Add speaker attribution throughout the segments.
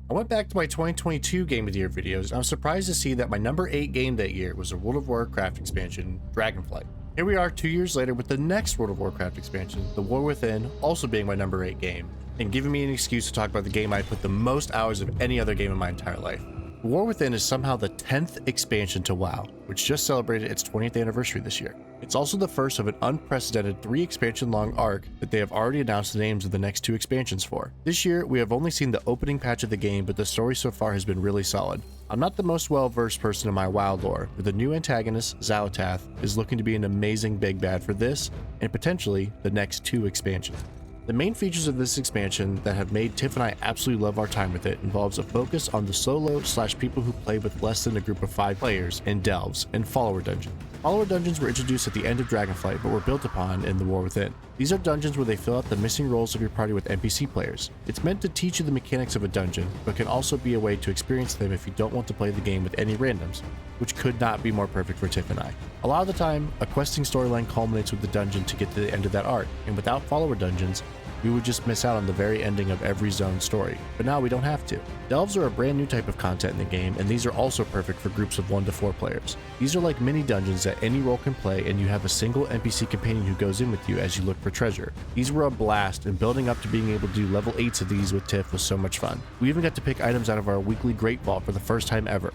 Speaker 1: I went back to my 2022 Game of the Year videos, and I was surprised to see that my number 8 game that year was a World of Warcraft expansion, Dragonflight. Here we are 2 years later with the next World of Warcraft expansion, The War Within, also being my number 8 game, and giving me an excuse to talk about the game I put the most hours of any other game in my entire life. The War Within is somehow the 10th expansion to WoW, which just celebrated its 20th anniversary this year. It's also the first of an unprecedented 3 expansion long arc that they have already announced the names of the next 2 expansions for. This year, we have only seen the opening patch of the game, but the story so far has been really solid. I'm not the most well-versed person in my WoW lore, but the new antagonist, Xal'atath, is looking to be an amazing big bad for this, and potentially the next 2 expansions. The main features of this expansion that have made Tiff and I absolutely love our time with it involves a focus on the solo/people who play with less than a group of 5 players in delves and follower dungeons. Follower dungeons were introduced at the end of Dragonflight but were built upon in The War Within. These are dungeons where they fill out the missing roles of your party with NPC players. It's meant to teach you the mechanics of a dungeon, but can also be a way to experience them if you don't want to play the game with any randoms, which could not be more perfect for Tiff and I. A lot of the time, a questing storyline culminates with the dungeon to get to the end of that arc, and without follower dungeons, we would just miss out on the very ending of every zone story, but now we don't have to. Delves are a brand new type of content in the game, and these are also perfect for groups of 1 to 4 players. These are like mini dungeons that any role can play, and you have a single NPC companion who goes in with you as you look for treasure. These were a blast, and building up to being able to do level 8s of these with Tiff was so much fun. We even got to pick items out of our weekly Great Vault for the first time ever,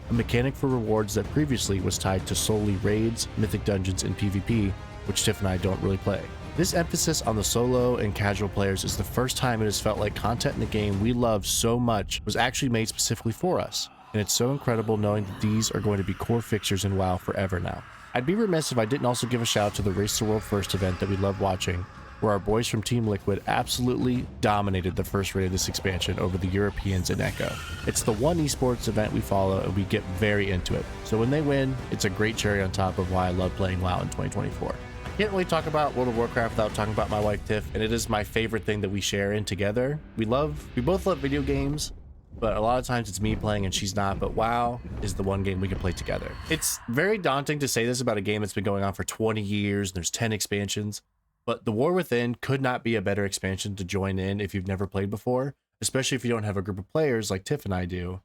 Speaker 1: a mechanic for rewards that previously was tied to solely raids, mythic dungeons, and PvP, which Tiff and I don't really play. This emphasis on the solo and casual players is the first time it has felt like content in the game we love so much was actually made specifically for us, and it's so incredible knowing that these are going to be core fixtures in WoW forever now. I'd be remiss if I didn't also give a shout out to the Race to World First event that we love watching, where our boys from Team Liquid absolutely dominated the first raid of this expansion over the Europeans in Echo. It's the one esports event we follow, and we get very into it, so when they win, it's a great cherry on top of why I love playing WoW in 2024. Can't really talk about World of Warcraft without talking about my wife Tiff, and it is my favorite thing that we share in together. We both love video games, but a lot of times it's me playing and she's not, but WoW is the one game we can play together. It's very daunting to say this about a game that's been going on for 20 years and there's 10 expansions, but The War Within could not be a better expansion to join in if you've never played before, especially if you don't have a group of players like Tiff and I do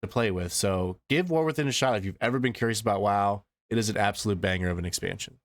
Speaker 1: to play with. So give War Within a shot if you've ever been curious about WoW. It is an absolute banger of an expansion.